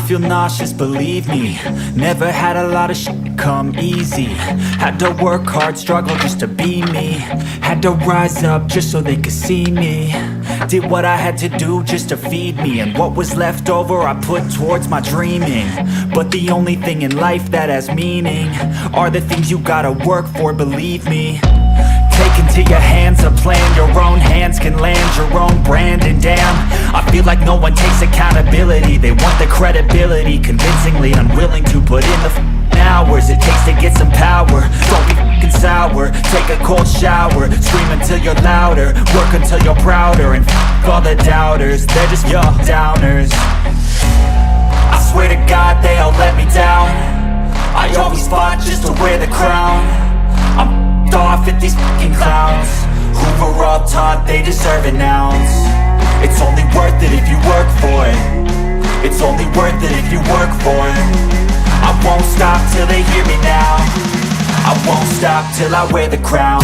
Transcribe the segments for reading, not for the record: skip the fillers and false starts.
feel nauseous, believe me. Never had a lot of shit come easy. Had to work hard, struggle just to be me. Had to rise up just so they could see me. Did what I had to do just to feed me, and what was left over I put towards my dreaming. But the only thing in life that has meaning are the things you gotta work for, believe me. Take into your hands a plan, your own hands can land your own brand. And damn, I feel like no one takes accountability. They want the credibility, convincingly unwilling to put in the hours it takes to get some power. Don't be f***ing sour, take a cold shower. Scream until you're louder, work until you're prouder. And f*** all the doubters, they're just your downers. I swear to God they all let me down. I always fought just to wear the crown. I'm off at these fucking clowns who were all taught they deserve an ounce. It's only worth it if you work for it. It's only worth it if you work for it. I won't stop till they hear me now. I won't stop till I wear the crown.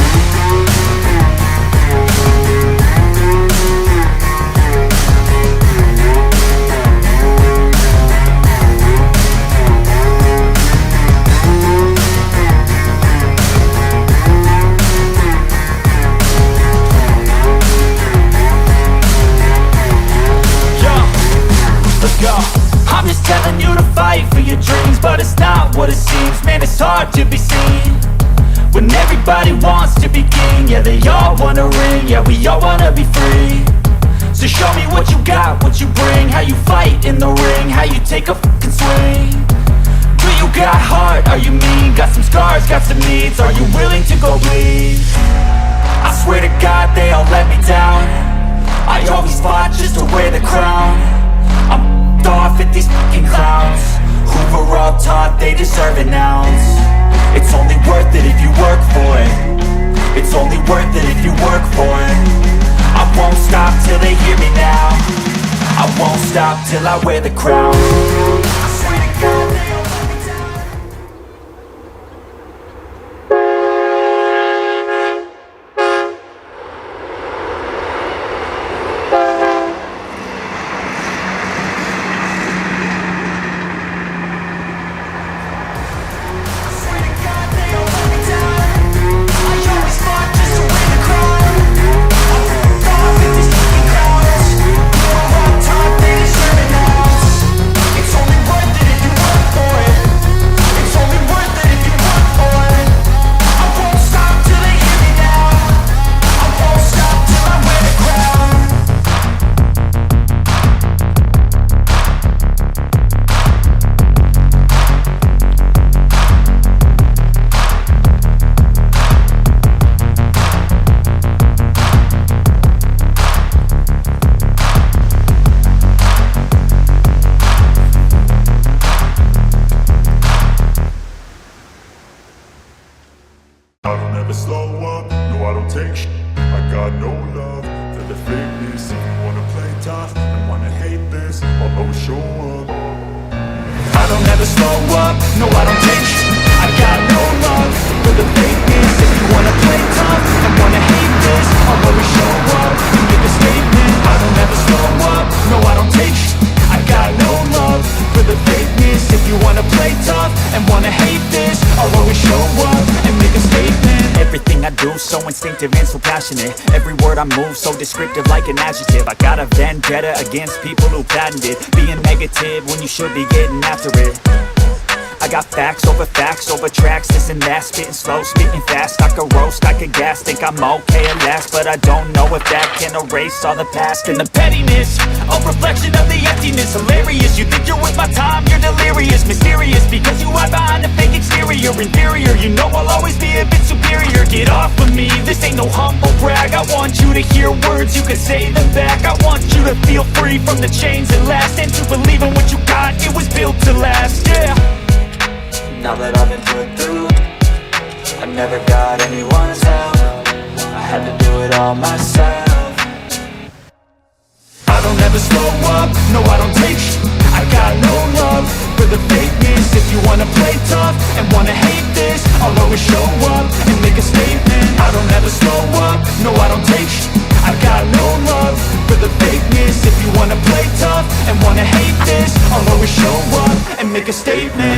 I'm just telling you to fight for your dreams, but it's not what it seems. Man, it's hard to be seen when everybody wants to be king. Yeah, they all wanna ring, yeah, we all wanna be free. So show me what you got, what you bring, how you fight in the ring, how you take a fucking swing. Do you got heart, are you mean? Got some scars, got some needs, are you willing to go bleed? I swear to God they all let me down. I always fought just to wear the crown. I'm off at these fucking clowns who were all taught they deserve an ounce. It's only worth it if you work for it. It's only worth it if you work for it. I won't stop till they hear me now. I won't stop till I wear the crown. I swear to God they all let me down. I don't ever slow up, no I don't take sh**. I got no love for the fakeness. If you wanna play tough and wanna hate this, I'll always show up. I don't ever slow up, no I don't take sh**. I got no love for the fakeness. If you wanna play tough and wanna hate this, I'll always show up and make a statement. I don't ever slow up, no I don't take sh**. I got no love for the fakeness. If you wanna play tough and wanna hate this, I'll always show up and make a statement. Everything I do so instinctive and so passionate. Every word I move so descriptive like an adjective. I got a vendetta against people who patented being negative when you should be getting after it. I got facts over tracks, this and that. Spitting slow, spitting fast. I could roast, I could gas. Think I'm okay at last, but I don't know if that can erase all the past. And the pettiness, a reflection of the emptiness. Hilarious, you think you're worth my time, you're delirious. Mysterious, because you hide behind a fake exterior. Inferior, you know I'll always be a bit superior. Get off of me, this ain't no humble brag. I want you to hear words, you can say them back. I want you to feel free from the chains that last, and to believe in what you got, it was built to last, yeah. Now that I've been put through, I never got anyone's help. I had to do it all myself. I don't ever slow up, no I don't take sh**. I got no love for the fakeness. If you wanna play tough and wanna hate this, I'll always show up and make a statement. I don't ever slow up, no I don't take sh**. I got no love for the fakeness. If you wanna play tough and wanna hate this, I'll always show up make a statement.